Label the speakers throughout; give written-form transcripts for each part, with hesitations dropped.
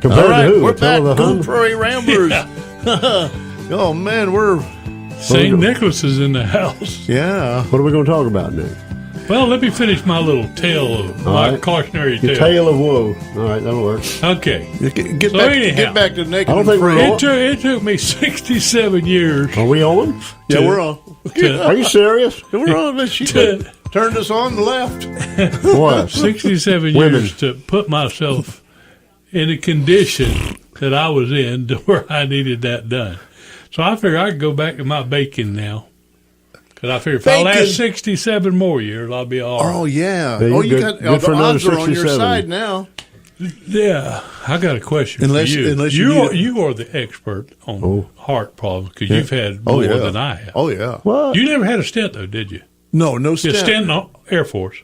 Speaker 1: Compared
Speaker 2: All right,
Speaker 1: to who?
Speaker 2: we're
Speaker 1: Tale
Speaker 2: back.
Speaker 1: of the
Speaker 2: Coon
Speaker 1: Hun?
Speaker 2: Prairie Ramblers. Oh, man, we're...
Speaker 3: St. Nicholas is in the house.
Speaker 2: Yeah.
Speaker 1: What are we going to talk about next?
Speaker 3: Well, let me finish my little tale of my
Speaker 1: right.
Speaker 3: cautionary
Speaker 1: The
Speaker 3: tale.
Speaker 1: tale of woe. All right, that'll work.
Speaker 3: Okay.
Speaker 2: Get
Speaker 3: So
Speaker 2: back,
Speaker 3: anyhow,
Speaker 2: get back to naked
Speaker 1: I don't
Speaker 2: and
Speaker 1: think we're
Speaker 2: free.
Speaker 1: on.
Speaker 3: It took me 67 years.
Speaker 1: Are we on?
Speaker 2: Yeah,
Speaker 3: to-
Speaker 2: we're on.
Speaker 1: Are you serious?
Speaker 2: We're on. She turned us on the left.
Speaker 1: What?
Speaker 3: 67
Speaker 1: Women.
Speaker 3: years to put myself in a condition that I was in to where I needed that done. So I figure I could go back to my baking now. Because I figure if I
Speaker 2: Bacon?
Speaker 3: last 67 more years, I'll be all right.
Speaker 2: Oh, yeah.
Speaker 1: Yeah,
Speaker 2: Oh,
Speaker 1: you're
Speaker 2: you
Speaker 1: good.
Speaker 2: got
Speaker 1: Good for
Speaker 2: the
Speaker 1: another
Speaker 2: odds are on your
Speaker 1: 67.
Speaker 2: side now.
Speaker 3: Yeah, I got a question
Speaker 2: Unless-
Speaker 3: for you.
Speaker 2: unless you need it.
Speaker 3: You are the expert on heart problems because you've had
Speaker 2: Oh,
Speaker 3: more
Speaker 2: yeah.
Speaker 3: than I have.
Speaker 2: Oh, yeah.
Speaker 1: What?
Speaker 3: You never had a stent, though, did you?
Speaker 2: No
Speaker 3: You
Speaker 2: stent.
Speaker 3: stent in the Air Force.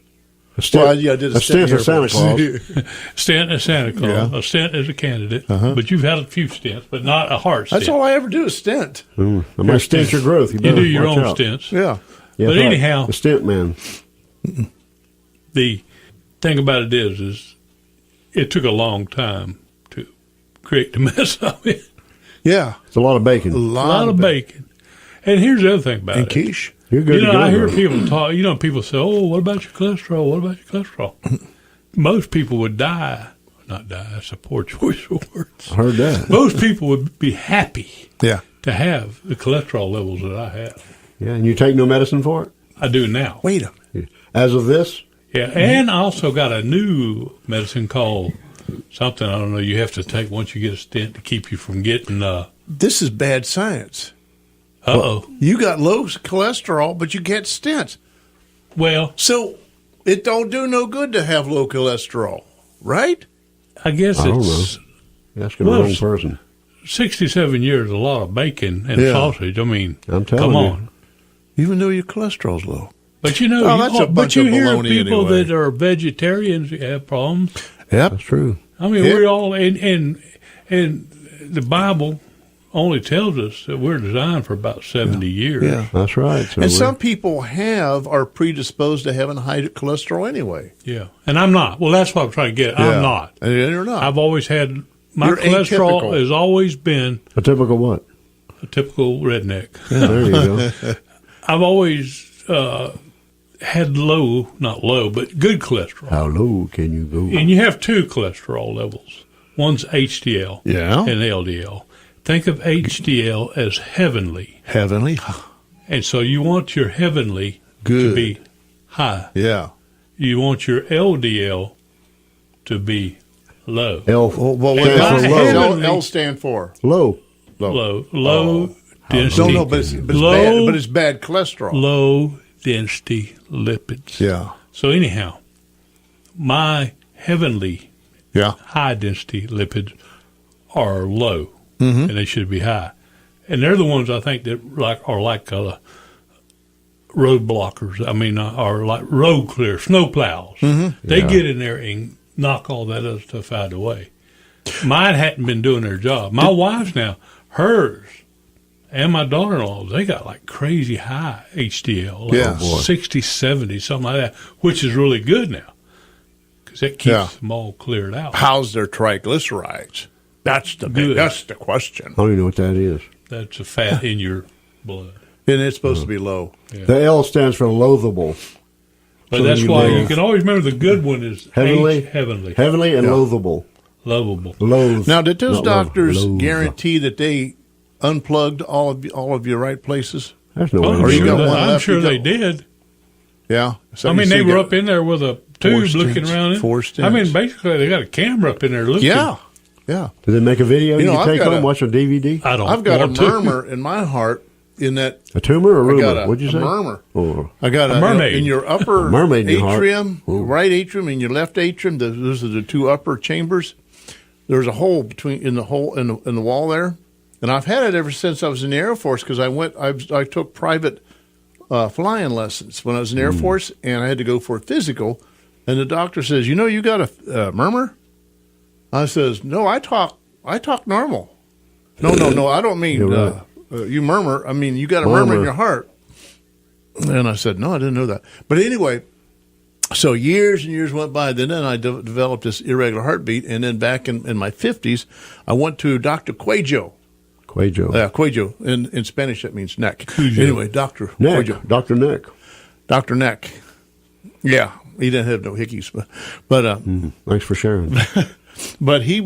Speaker 1: A stent,
Speaker 2: Well, yeah, I did a
Speaker 1: stent
Speaker 2: stent
Speaker 1: for
Speaker 2: here,
Speaker 1: Santa
Speaker 2: but-
Speaker 1: Claus.
Speaker 3: Stent as Santa Claus.
Speaker 2: Yeah.
Speaker 3: A stent as a candidate. But you've had a few stents, but not a heart stent.
Speaker 2: That's all I ever do is stent.
Speaker 1: I might stent your growth.
Speaker 3: You
Speaker 1: better
Speaker 3: do your
Speaker 1: watch
Speaker 3: own
Speaker 1: out.
Speaker 3: stents.
Speaker 2: Yeah.
Speaker 1: Yeah,
Speaker 3: But
Speaker 1: that's right.
Speaker 3: anyhow-
Speaker 1: the stent man.
Speaker 3: The thing about it is it took a long time to create the mess of it.
Speaker 2: Yeah.
Speaker 1: It's a lot of bacon.
Speaker 3: A lot of bacon. And here's the other thing about
Speaker 2: And
Speaker 3: it.
Speaker 2: quiche.
Speaker 1: You're good
Speaker 3: You
Speaker 1: to
Speaker 3: know,
Speaker 1: go.
Speaker 3: I hear
Speaker 1: bro.
Speaker 3: people talk. You know, people say, "Oh, what about your cholesterol? What about your cholesterol?" Most people would die. Not die. That's a poor choice of words.
Speaker 1: I heard that.
Speaker 3: Most people would be happy
Speaker 2: Yeah.
Speaker 3: to have the cholesterol levels that I have.
Speaker 1: Yeah, and you take no medicine for it?
Speaker 3: I do now.
Speaker 2: Wait a minute.
Speaker 1: As of this?
Speaker 3: Yeah, and I also got a new medicine called something I don't know. You have to take once you get a stent to keep you from getting.
Speaker 2: This is bad science. You got low cholesterol, but you get stents.
Speaker 3: Well,
Speaker 2: So it don't do no good to have low cholesterol, right?
Speaker 3: I guess
Speaker 1: I don't
Speaker 3: it's
Speaker 1: You're asking
Speaker 3: Well,
Speaker 1: the wrong person.
Speaker 3: 67 years, a lot of bacon and
Speaker 2: Yeah.
Speaker 3: sausage. I mean,
Speaker 1: I'm telling
Speaker 3: come
Speaker 1: you.
Speaker 3: on.
Speaker 2: Even though your cholesterol's low.
Speaker 3: But you know,
Speaker 2: Oh, that's a
Speaker 3: but
Speaker 2: bunch
Speaker 3: you
Speaker 2: of
Speaker 3: hear
Speaker 2: baloney
Speaker 3: people
Speaker 2: anyway.
Speaker 3: that are vegetarians have problems.
Speaker 2: Yep.
Speaker 1: That's true.
Speaker 3: I mean,
Speaker 2: Yeah.
Speaker 3: we're all and the Bible only tells us that we're designed for about 70 years.
Speaker 2: Yeah.
Speaker 1: That's right. So
Speaker 2: And
Speaker 1: we're-
Speaker 2: some people are predisposed to having high cholesterol anyway.
Speaker 3: Yeah, and I'm not. Well, that's what I'm trying to get.
Speaker 2: Yeah.
Speaker 3: I'm not.
Speaker 2: And you're not.
Speaker 3: I've always had my
Speaker 2: You're
Speaker 3: cholesterol
Speaker 2: atypical.
Speaker 3: has always been
Speaker 1: a typical what?
Speaker 3: a typical redneck.
Speaker 1: There you go.
Speaker 3: I've always had not low, but good cholesterol.
Speaker 1: How low can you go?
Speaker 3: And you have two cholesterol levels. One's HDL
Speaker 2: Yeah.
Speaker 3: and LDL. Think of HDL as heavenly.
Speaker 2: Heavenly.
Speaker 3: And so you want your heavenly
Speaker 2: Good.
Speaker 3: to be high.
Speaker 2: Yeah.
Speaker 3: You want your LDL to be low.
Speaker 1: L.
Speaker 2: Well, what
Speaker 1: stands
Speaker 3: my
Speaker 1: for
Speaker 3: head-
Speaker 1: low.
Speaker 2: does L stand for?
Speaker 1: Low.
Speaker 3: Low density.
Speaker 2: No, but it's
Speaker 3: Low-
Speaker 2: bad. But it's bad cholesterol.
Speaker 3: Low density lipids.
Speaker 2: Yeah.
Speaker 3: So anyhow, my heavenly
Speaker 2: Yeah.
Speaker 3: high density lipids are low, and they should be high. And they're the ones I think that are like road blockers. I mean, are like road clear, snow plows. They get in there and knock all that other stuff out of the way. Mine hadn't been doing their job. My wife's now, hers, and my daughter-in-law's, they got like crazy high HDL, like
Speaker 2: Yeah. Oh, boy.
Speaker 3: 60, 70, something like that, which is really good now because that keeps
Speaker 2: Yeah.
Speaker 3: them all cleared out.
Speaker 2: How's their triglycerides? That's the
Speaker 3: Good.
Speaker 2: That's the question.
Speaker 1: I don't even know what that is.
Speaker 3: That's a fat in your blood.
Speaker 2: And it's supposed to be low.
Speaker 1: The L stands for loathable.
Speaker 3: But
Speaker 1: So
Speaker 3: that's
Speaker 1: you
Speaker 3: why
Speaker 1: loathe.
Speaker 3: you can always remember the good one is
Speaker 1: Heavenly?
Speaker 3: heavenly,
Speaker 1: Heavenly and
Speaker 2: Yeah.
Speaker 1: loathable.
Speaker 3: lovable.
Speaker 1: Loathe.
Speaker 2: Now, did those
Speaker 1: Not love,
Speaker 2: doctors
Speaker 1: loathe.
Speaker 2: guarantee that they unplugged all of your right places?
Speaker 1: There's no
Speaker 3: Oh,
Speaker 1: way.
Speaker 3: I'm
Speaker 2: Or you
Speaker 3: sure,
Speaker 2: got
Speaker 3: that-
Speaker 2: one
Speaker 3: I'm
Speaker 2: left,
Speaker 3: sure
Speaker 2: you
Speaker 3: they
Speaker 2: got-
Speaker 3: did.
Speaker 2: Yeah. So
Speaker 3: I
Speaker 2: you
Speaker 3: mean,
Speaker 2: see
Speaker 3: they
Speaker 2: you
Speaker 3: were
Speaker 2: got-
Speaker 3: up in there with a tube looking
Speaker 2: stents,
Speaker 3: around it.
Speaker 2: 4
Speaker 3: I mean,
Speaker 2: stents.
Speaker 3: basically, they got a camera up in there looking.
Speaker 2: Yeah. Yeah.
Speaker 1: Did they make a video
Speaker 2: You
Speaker 1: you,
Speaker 2: know,
Speaker 1: can
Speaker 2: I've
Speaker 1: take
Speaker 2: got
Speaker 1: home,
Speaker 2: a-
Speaker 1: watch on DVD?
Speaker 3: I don't
Speaker 2: I've got a
Speaker 3: want to.
Speaker 2: murmur in my heart in that.
Speaker 1: A tumor or a
Speaker 2: I
Speaker 1: rumor?
Speaker 2: got
Speaker 1: What'd you say?
Speaker 2: a murmur.
Speaker 1: Oh.
Speaker 2: I got
Speaker 3: A mermaid.
Speaker 2: in your upper
Speaker 1: A mermaid in your heart.
Speaker 2: atrium,
Speaker 1: Ooh.
Speaker 2: right atrium, and your left atrium. Those are the two upper chambers. There's a hole in the wall there, and I've had it ever since I was in the Air Force because I took private flying lessons when I was in the Air Force, and I had to go for a physical. And the doctor says, you got a murmur? I says, no, I talk normal. No, I don't mean
Speaker 1: You're right.
Speaker 2: you murmur. I mean, you got a murmur in
Speaker 1: Murmur.
Speaker 2: your heart. And I said, no, I didn't know that. But anyway, So years and years went by. Then I developed this irregular heartbeat, and then back in my 50s, I went to Dr. Cuello. Cuello. In Spanish, that means neck.
Speaker 3: Cuello.
Speaker 2: Anyway, Dr.
Speaker 1: Neck.
Speaker 2: Cuello.
Speaker 1: Dr. Neck.
Speaker 2: Dr. Neck. Yeah, he didn't have no hickeys, but
Speaker 1: Thanks for sharing.
Speaker 2: but he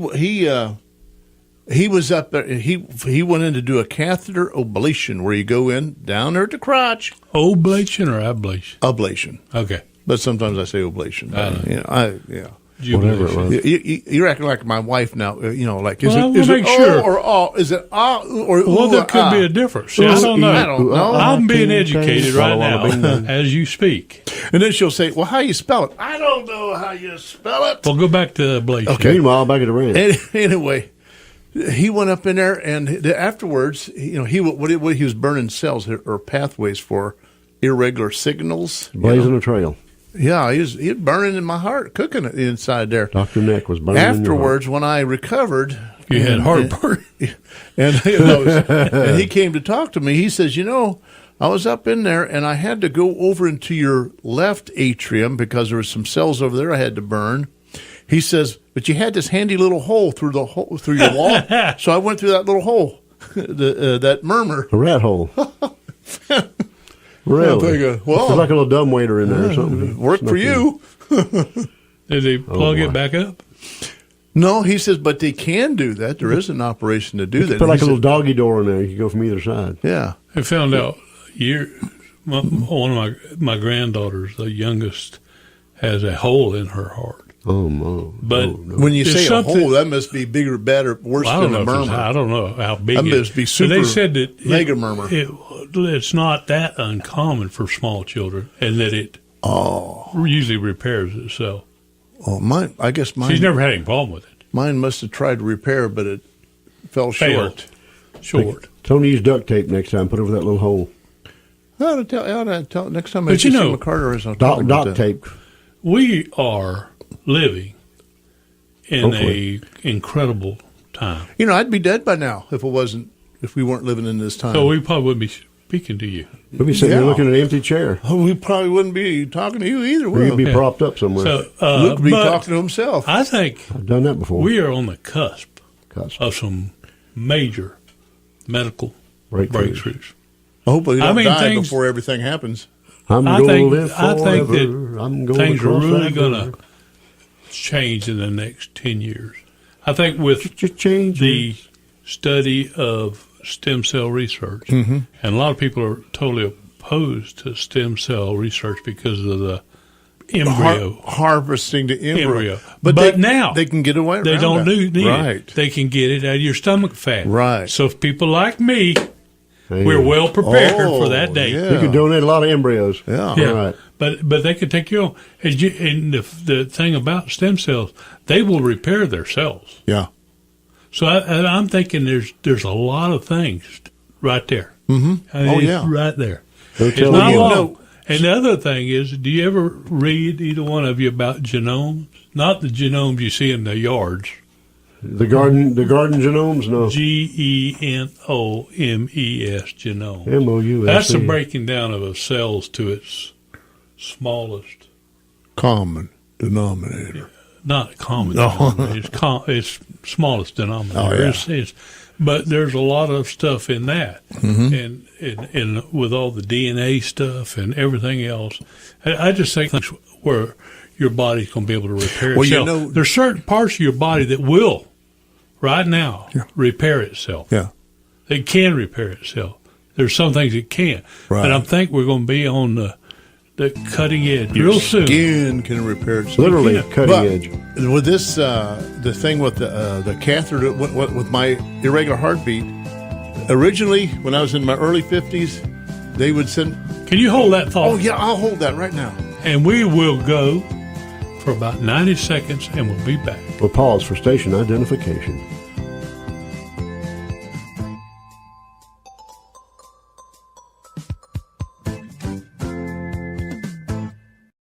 Speaker 2: was up there. He went in to do a catheter ablation, where you go in down there at the crotch.
Speaker 3: Oblation or ablation?
Speaker 2: Ablation,
Speaker 3: Okay.
Speaker 2: but sometimes I say oblation.
Speaker 3: I know.
Speaker 2: Yeah.
Speaker 1: Whatever it was.
Speaker 2: You're acting like my wife now. Like
Speaker 3: Well, I
Speaker 2: is
Speaker 3: wanna
Speaker 2: it
Speaker 3: make sure.
Speaker 2: or oh? Is it or
Speaker 3: Well, there could be a
Speaker 2: difference.
Speaker 3: difference. See, I don't know.
Speaker 2: I don't know.
Speaker 3: I'm being educated right now
Speaker 1: Bing.
Speaker 3: as you speak.
Speaker 2: And then she'll say, "Well, how you spell it?" I don't know how you spell it.
Speaker 3: Well, go back to ablation.
Speaker 2: Okay.
Speaker 1: Meanwhile, back at the ranch.
Speaker 2: Anyway, he went up in there, and afterwards, he was burning cells or pathways for irregular signals.
Speaker 1: Blazing a trail.
Speaker 2: Yeah, he was burning in my heart, cooking it inside there.
Speaker 1: Dr. Neck was burning in your heart.
Speaker 2: Afterwards, when I recovered,
Speaker 3: You had heartburn.
Speaker 2: and and he came to talk to me. He says, I was up in there, and I had to go over into your left atrium because there were some cells over there I had to burn. He says, but you had this handy little hole through your wall, so I went through that little hole, that murmur.
Speaker 1: A rat hole. Really?
Speaker 2: Thinking, well,
Speaker 1: There's like a little dumbwaiter in there or something.
Speaker 2: worked for you.
Speaker 3: Did they plug
Speaker 1: boy.
Speaker 3: it back up?
Speaker 2: No, he says, but they can do that. There is an operation to do that.
Speaker 1: Put like
Speaker 2: He
Speaker 1: a little
Speaker 2: said,
Speaker 1: doggy door in there. You can go from either side.
Speaker 2: yeah.
Speaker 3: I found out one of my granddaughters, the youngest, has a hole in her heart.
Speaker 1: Oh, no.
Speaker 3: But
Speaker 1: Oh, no.
Speaker 2: When you
Speaker 3: It's
Speaker 2: say a
Speaker 3: something-
Speaker 2: hole, that must be bigger, better, worse
Speaker 3: I don't
Speaker 2: than
Speaker 3: know.
Speaker 2: a murmur.
Speaker 3: I don't know how big
Speaker 2: That
Speaker 3: it
Speaker 2: must be
Speaker 3: But
Speaker 2: super
Speaker 3: they said that
Speaker 2: mega murmur.
Speaker 3: it's not that uncommon for small children, and that it usually repairs itself.
Speaker 2: Oh, I guess
Speaker 3: She's never had any problem with it.
Speaker 2: mine must have tried to repair, but it fell short.
Speaker 3: Short.
Speaker 1: Tony, use duct tape next time. Put over that little hole.
Speaker 2: I ought to tell next time I
Speaker 3: But
Speaker 2: see
Speaker 3: you know,
Speaker 2: McCarter, I'll tell him about
Speaker 1: Duct
Speaker 2: that.
Speaker 1: tape.
Speaker 3: We are living in
Speaker 1: Hopefully.
Speaker 3: a incredible time.
Speaker 2: I'd be dead by now if we weren't living in this time.
Speaker 3: So we probably wouldn't be speaking to you.
Speaker 1: We'll be sitting there
Speaker 2: Yeah.
Speaker 1: looking at an empty chair.
Speaker 2: We probably wouldn't be talking to you either.
Speaker 1: Or
Speaker 2: Will
Speaker 1: you'd be
Speaker 3: Yeah.
Speaker 1: propped up somewhere.
Speaker 3: So,
Speaker 2: Luke would be
Speaker 3: but
Speaker 2: talking to himself.
Speaker 3: I think
Speaker 1: I've done that before.
Speaker 3: we are on the cusp
Speaker 1: Cusp.
Speaker 3: of some major medical breakthroughs.
Speaker 2: Hopefully, you
Speaker 3: I
Speaker 2: don't
Speaker 3: mean,
Speaker 2: die
Speaker 3: things-
Speaker 2: before everything happens.
Speaker 1: I'm
Speaker 3: I
Speaker 1: going
Speaker 3: think-
Speaker 1: to live
Speaker 3: I
Speaker 1: forever.
Speaker 3: think that
Speaker 1: I'm going
Speaker 3: things
Speaker 1: to
Speaker 3: are
Speaker 1: cross
Speaker 3: really
Speaker 1: that
Speaker 3: going
Speaker 1: river.
Speaker 3: to change in the next 10 years. I think with
Speaker 1: Just change
Speaker 3: the study of stem cell research, and a lot of people are totally opposed to stem cell research because of the embryo.
Speaker 2: Harvesting the embryo.
Speaker 3: But now
Speaker 2: they can get away.
Speaker 3: They
Speaker 2: around
Speaker 3: don't
Speaker 2: that.
Speaker 3: need
Speaker 2: right.
Speaker 3: it. They can get it out of your stomach fat.
Speaker 2: Right.
Speaker 3: So if people like me,
Speaker 1: Hey.
Speaker 3: we're well prepared
Speaker 2: Oh,
Speaker 3: for that day.
Speaker 2: yeah.
Speaker 1: You could donate a lot of embryos.
Speaker 2: Yeah.
Speaker 3: Yeah,
Speaker 1: Right.
Speaker 3: but they could take your own. And the thing about stem cells, they will repair their cells.
Speaker 2: Yeah.
Speaker 3: So I'm thinking there's a lot of things right there. Mm-hmm.
Speaker 2: Oh, yeah.
Speaker 3: right there.
Speaker 1: Don't
Speaker 3: It's
Speaker 1: tell
Speaker 3: not
Speaker 1: me.
Speaker 3: long. And the other thing is, do you ever read, either one of you, about genomes? Not the genomes you see in the yards.
Speaker 1: The garden genomes? No.
Speaker 3: Genomes, genome.
Speaker 1: MOUSE.
Speaker 3: That's the breaking down of a cells to its smallest,
Speaker 2: Common denominator.
Speaker 3: not common
Speaker 2: No.
Speaker 3: denominator, it's smallest denominator.
Speaker 2: Oh, yeah.
Speaker 3: But there's a lot of stuff in that, and with all the DNA stuff and everything else, I just think that's where your body's going to be able to repair
Speaker 2: Well, you
Speaker 3: itself.
Speaker 2: know-
Speaker 3: There's certain parts of your body that will, right now, repair itself.
Speaker 2: Yeah.
Speaker 3: It can repair itself. There's some things it can't.
Speaker 2: Right.
Speaker 3: But I think we're going to be on the cutting edge real soon.
Speaker 2: Skin can repair itself.
Speaker 1: Literally
Speaker 3: Yeah.
Speaker 1: cutting
Speaker 2: But
Speaker 1: edge.
Speaker 2: with this, the thing with the catheter with my irregular heartbeat, originally when I was in my early 50s, they would send.
Speaker 3: Can you hold that thought?
Speaker 2: Oh yeah, I'll hold that right now.
Speaker 3: And we will go for about 90 seconds, and we'll be back.
Speaker 1: We'll pause for station identification.